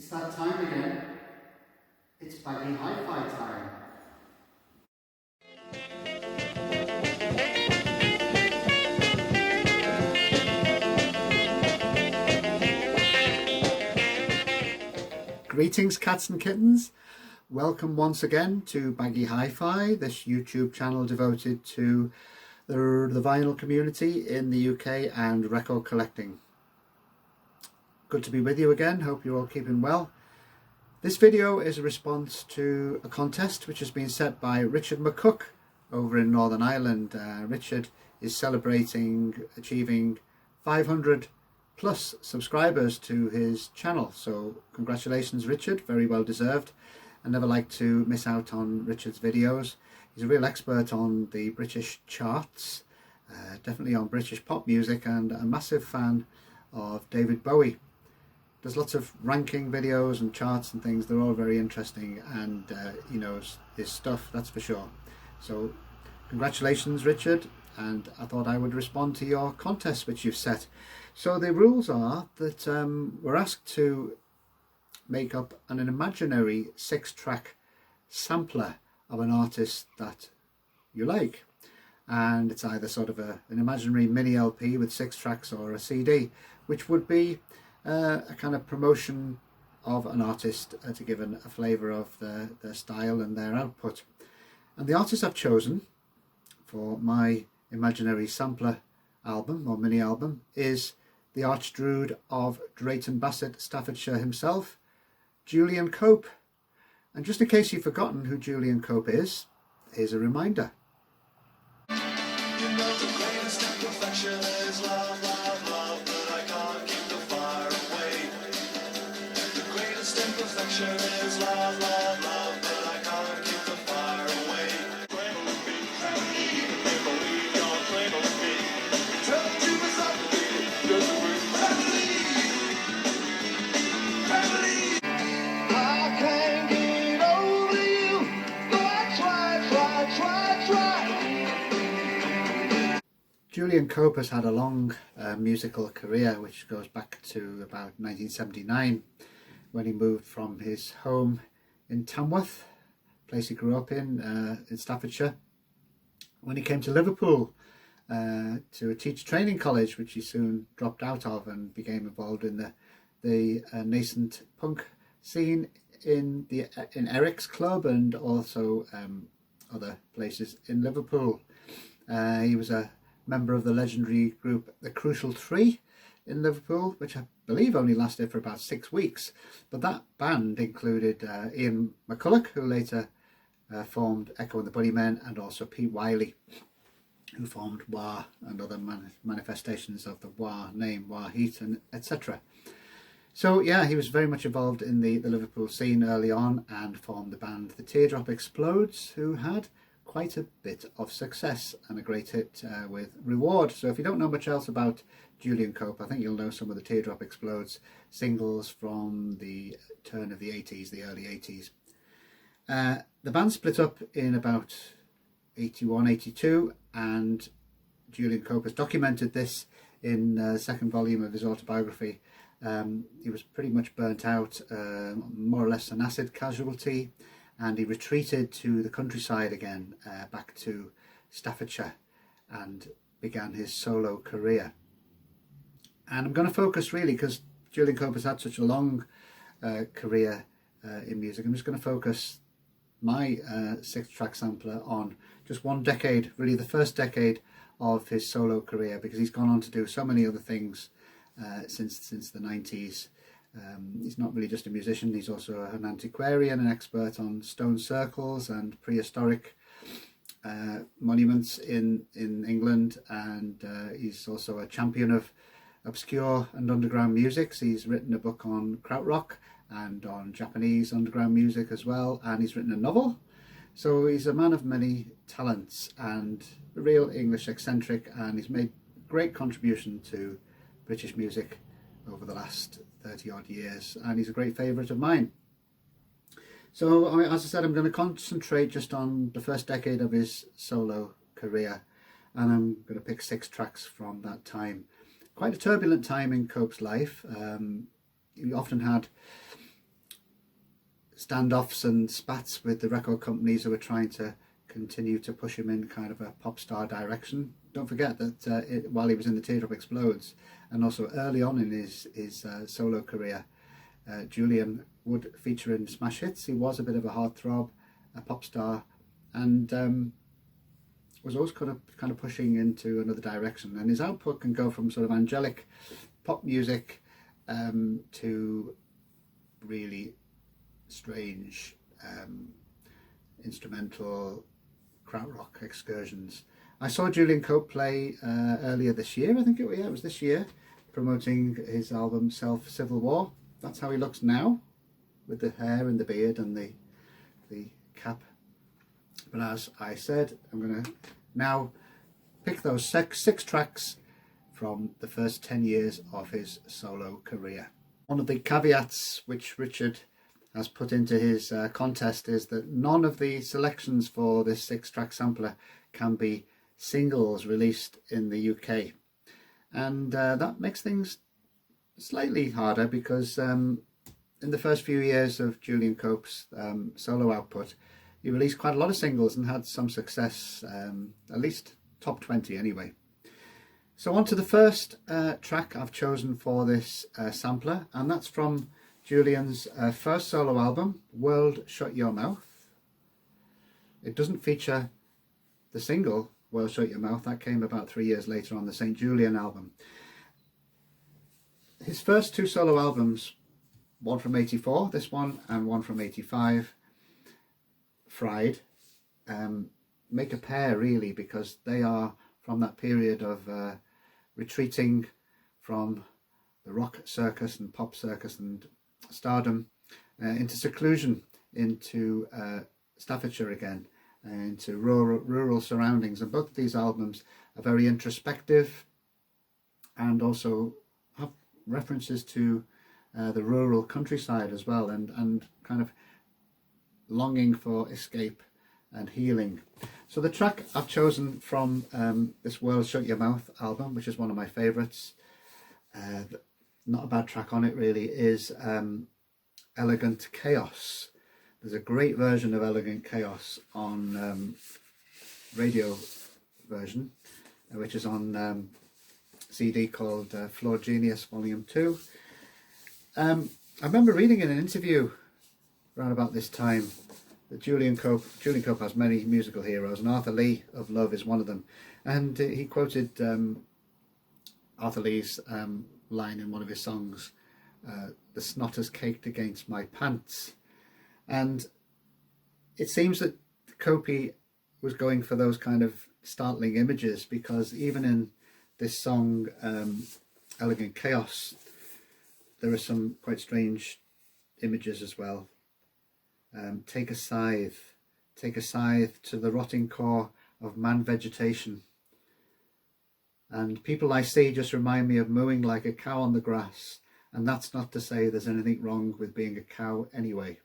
It's that time again. It's Baggy Hi-Fi time. Greetings, cats and kittens. Welcome once again to Baggy Hi-Fi, this YouTube channel devoted to the vinyl community in the UK and record collecting. Good to be with you again. Hope you're all keeping well. This video is a response to a contest which has been set by Richard McCook over in Northern Ireland. Richard is celebrating achieving 500 plus subscribers to his channel, so congratulations Richard, very well deserved. I never like to miss out on Richard's videos. He's a real expert on the British charts, definitely on British pop music, and a massive fan of David Bowie. There's lots of ranking videos and charts and things. They're all very interesting, and he knows his stuff, that's for sure. So congratulations Richard, and I thought I would respond to your contest which you've set. So the rules are that we're asked to make up an imaginary 6-track sampler of an artist that you like, and it's either sort of an imaginary mini LP with 6 tracks or a CD, which would be a kind of promotion of an artist to give a flavour of their style and their output. And the artist I've chosen for my imaginary sampler album or mini album is the Archdruid of Drayton Bassett, Staffordshire himself, Julian Cope. And just in case you've forgotten who Julian Cope is, here's a reminder. You know the greatest imperfection is love, love, love, but I can't keep the fire away. The greatest imperfection is love, love, love, but I can't keep the fire away. Claim on the beat, can't believe you're claim on the beat. Tell the truth is up, just breathe. Family, I can't get over you, but I try. Julian Cope has had a long musical career which goes back to about 1979 when he moved from his home in Tamworth, place he grew up in Staffordshire, when he came to Liverpool to a teacher training college which he soon dropped out of, and became involved in the nascent punk scene in Eric's Club and also other places in Liverpool. He was a member of the legendary group The Crucial Three in Liverpool, which I believe only lasted for about 6 weeks. But that band included Ian McCulloch, who later formed Echo and the Bunnymen, and also Pete Wiley, who formed Wah and other manifestations of the Wah name, Wah Heat, and etc. So yeah, he was very much involved in the Liverpool scene early on and formed the band The Teardrop Explodes, who had quite a bit of success and a great hit with Reward. So if you don't know much else about Julian Cope, I think you'll know some of the Teardrop Explodes singles from the turn of the 80s, the early 80s. The band split up in about 81, 82, and Julian Cope has documented this in the second volume of his autobiography. He was pretty much burnt out, more or less an acid casualty, and he retreated to the countryside again, back to Staffordshire, and began his solo career. And I'm going to focus really, because Julian Cope has had such a long career in music, I'm just going to focus my 6-track sampler on just one decade, really the first decade of his solo career, because he's gone on to do so many other things since the 90s. He's not really just a musician, he's also an antiquarian, an expert on stone circles and prehistoric monuments in England, and he's also a champion of obscure and underground music. So he's written a book on krautrock and on Japanese underground music as well, and he's written a novel. So he's a man of many talents and a real English eccentric, and he's made great contribution to British music over the last 30 odd years, and he's a great favourite of mine. So as I said, I'm going to concentrate just on the first decade of his solo career, and I'm going to pick 6 tracks from that time. Quite a turbulent time in Cope's life. He often had standoffs and spats with the record companies who were trying to continue to push him in kind of a pop star direction. Don't forget that while he was in the Teardrop Explodes, and also early on in his solo career, Julian would feature in smash hits. He was a bit of a heartthrob, a pop star, and was always kind of pushing into another direction. And his output can go from sort of angelic pop music to really strange instrumental krautrock excursions. I saw Julian Cope play earlier this year. I think it was this year, promoting his album Self Civil War. That's how he looks now, with the hair and the beard and the cap. But as I said, I'm going to now pick those six tracks from the first 10 years of his solo career. One of the caveats which Richard has put into his contest is that none of the selections for this 6-track sampler can be singles released in the UK. And that makes things slightly harder, because in the first few years of Julian Cope's solo output, he released quite a lot of singles and had some success, at least top 20 anyway. So on to the first track I've chosen for this sampler, and that's from Julian's first solo album, World Shut Your Mouth. It doesn't feature the single World Shut Your Mouth. That came about 3 years later on the St. Julian album. His first 2 solo albums, one from 84, this one, and one from 85, Fried, make a pair really, because they are from that period of retreating from the rock circus and pop circus and stardom into seclusion, into Staffordshire again, into rural surroundings. And both of these albums are very introspective and also have references to the rural countryside as well, and kind of longing for escape and healing. So the track I've chosen from this World Shut Your Mouth album, which is one of my favourites, not a bad track on it really, is Elegant Chaos. There's a great version of Elegant Chaos on radio version, which is on CD called Floor Genius Volume 2. I remember reading in an interview around about this time that Julian Cope has many musical heroes, and Arthur Lee of Love is one of them. And he quoted Arthur Lee's line in one of his songs, "The snot has caked against my pants." And it seems that Cope was going for those kind of startling images, because even in this song, Elegant Chaos, there are some quite strange images as well. Take a scythe to the rotting core of man vegetation. And people I see just remind me of mooing like a cow on the grass. And that's not to say there's anything wrong with being a cow anyway.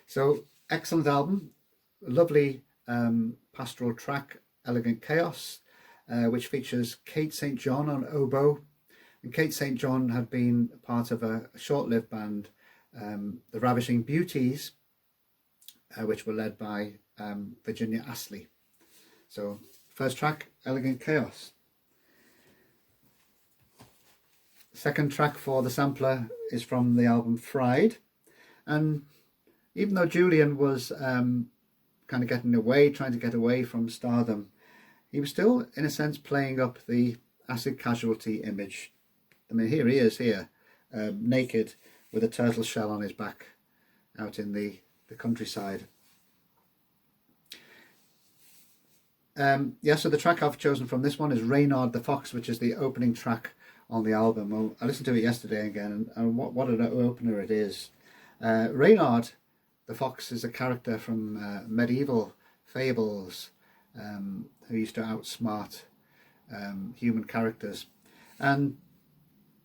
So, excellent album, lovely pastoral track, Elegant Chaos, which features Kate St. John on oboe. And Kate St. John had been part of a short-lived band, the Ravishing Beauties, which were led by Virginia Astley. So, first track, Elegant Chaos. Second track for the sampler is from the album Fried. And even though Julian was kind of trying to get away from stardom, he was still, in a sense, playing up the acid casualty image. I mean, here he is naked with a turtle shell on his back out in the countryside. So the track I've chosen from this one is Reynard the Fox, which is the opening track on the album. Well, I listened to it yesterday again, and what an opener it is. Reynard the Fox is a character from medieval fables who used to outsmart human characters, and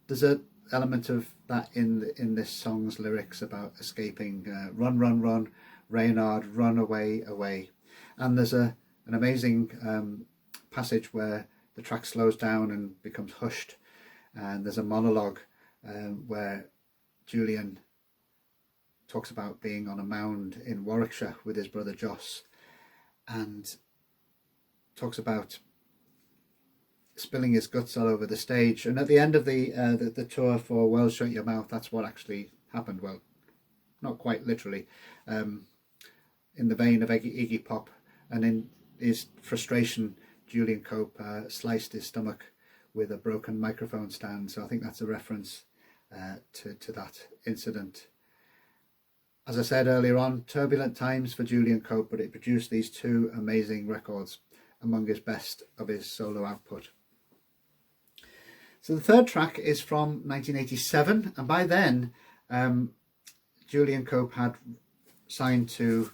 there's an element of that in this song's lyrics about escaping. Run, run, run, Reynard, run away, away. And there's an amazing passage where the track slows down and becomes hushed, and there's a monologue where Julian talks about being on a mound in Warwickshire with his brother Joss, and talks about spilling his guts all over the stage. And at the end of the tour for Well Shut Your Mouth, that's what actually happened. Well, not quite literally, in the vein of Iggy Pop, and in his frustration, Julian Cope sliced his stomach with a broken microphone stand. So I think that's a reference to that incident. As I said earlier on, turbulent times for Julian Cope, but it produced these two amazing records, among his best of his solo output. So the third track is from 1987, and by then Julian Cope had signed to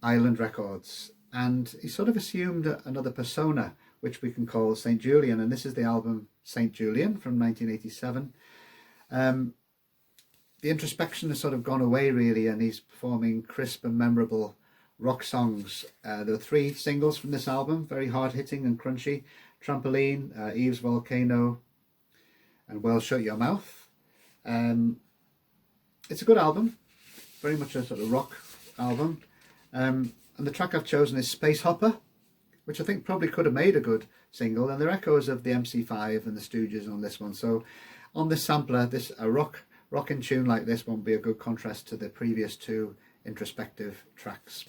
Island Records, and he sort of assumed another persona, which we can call St. Julian, and this is the album St. Julian from 1987. The introspection has sort of gone away really, and he's performing crisp and memorable rock songs. There are 3 singles from this album, very hard-hitting and crunchy: Trampoline, Eve's Volcano, and Well Shut Your Mouth. It's a good album, very much a sort of rock album. And the track I've chosen is Space Hopper, which I think probably could have made a good single, and there are echoes of the MC5 and the Stooges on this one. So on this sampler, a rockin' tune like this won't be a good contrast to the previous 2 introspective tracks.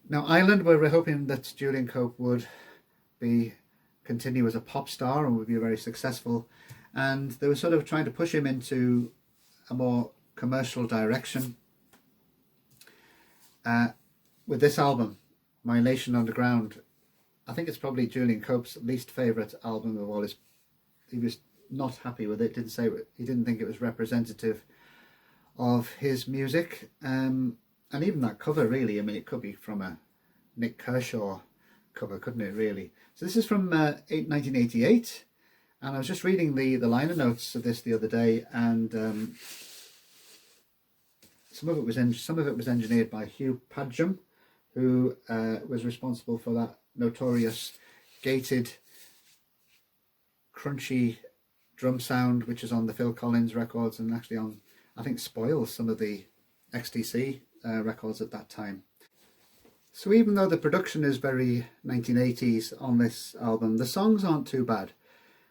Now, Island, we're hoping that Julian Cope would continue as a pop star and would be very successful, and they were sort of trying to push him into a more commercial direction. With this album, My Nation Underground, I think it's probably Julian Cope's least favourite album of all his. He was not happy with it, he didn't think it was representative of his music, and even that cover really, I mean, it could be from a Nick Kershaw cover, couldn't it really? So this is from 1988, and I was just reading the liner notes of this the other day, and some of it was engineered by Hugh Padgham, who was responsible for that notorious gated crunchy drum sound, which is on the Phil Collins records, and actually on, I think, Spoils, some of the XTC records at that time. So even though the production is very 1980s on this album, the songs aren't too bad.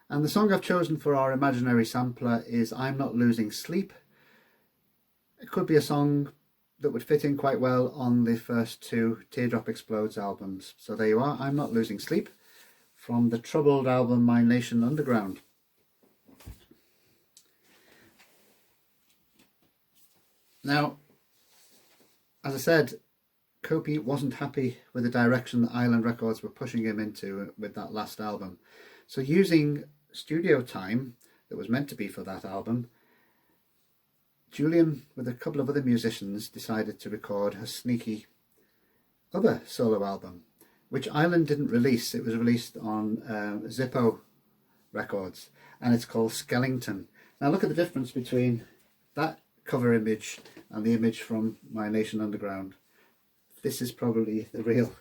And the song I've chosen for our imaginary sampler is I'm Not Losing Sleep. It could be a song that would fit in quite well on the first 2 Teardrop Explodes albums. So there you are, I'm Not Losing Sleep, from the troubled album My Nation Underground. Now, as I said, Cope wasn't happy with the direction that Island Records were pushing him into with that last album. So using studio time that was meant to be for that album, Julian, with a couple of other musicians, decided to record a sneaky other solo album, which Island didn't release. It was released on Zippo Records, and it's called Skellington. Now look at the difference between that cover image and the image from My Nation Underground. This is probably the real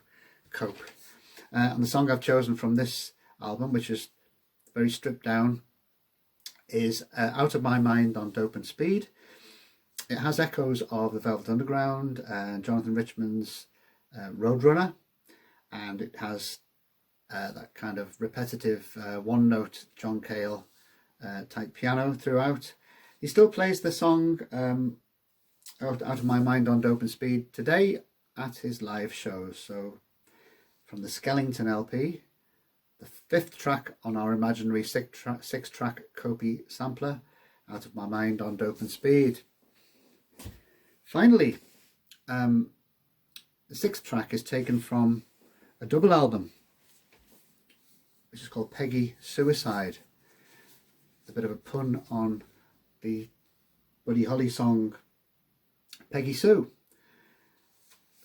Cope. And the song I've chosen from this album, which is very stripped down, is Out of My Mind on Dope and Speed. It has echoes of the Velvet Underground and Jonathan Richman's Roadrunner, and it has that kind of repetitive one-note John Cale type piano throughout. He still plays the song Out of My Mind on Dope and Speed today at his live shows. So from the Skellington LP, the 5th track on our imaginary 6-track Cope sampler, Out of My Mind on Dope and Speed. Finally, the 6th track is taken from a double album, which is called Peggy Suicide. A bit of a pun on the Buddy Holly song Peggy Sue.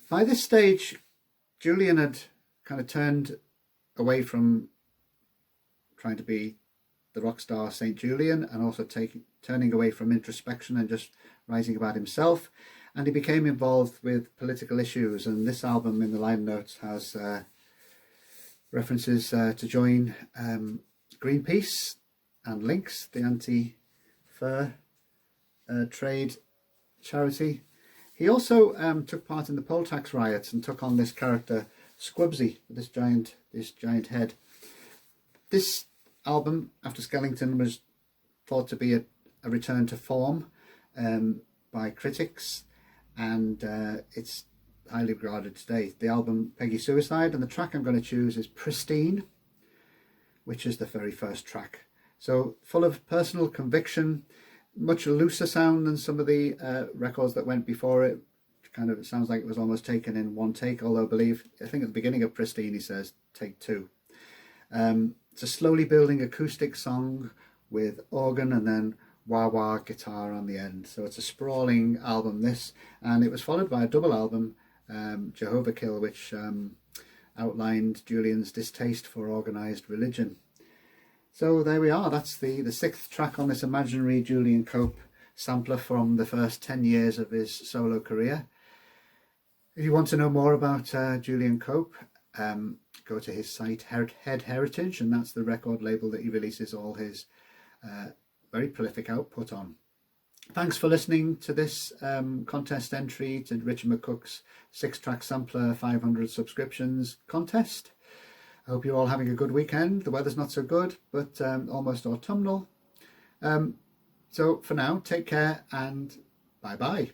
By this stage, Julian had kind of turned away from trying to be the rock star St. Julian, and also turning away from introspection and just writing about himself, and he became involved with political issues. And this album, in the line notes, has references to join Greenpeace and Lynx, the anti-fur trade charity. He also took part in the poll tax riots and took on this character Squubsy, this giant head. This album, After Skellington, was thought to be a return to form by critics, and it's highly regarded today. The album Peggy Suicide, and the track I'm going to choose is Pristine, which is the very first track. So full of personal conviction, much looser sound than some of the records that went before it. Kind of, it sounds like it was almost taken in one take, although I think at the beginning of Pristine he says take two. It's a slowly building acoustic song with organ and then wah-wah guitar on the end. So it's a sprawling album, this, and it was followed by a double album, Jehovah Kill, which outlined Julian's distaste for organised religion. So there we are, that's the sixth track on this imaginary Julian Cope sampler from the first 10 years of his solo career. If you want to know more about Julian Cope, go to his site Head Heritage, and that's the record label that he releases all his very prolific output on. Thanks for listening to this contest entry to Richard McCook's 6-track sampler 500 subscriptions contest. I hope you're all having a good weekend. The weather's not so good, but almost autumnal. So for now, take care and bye-bye.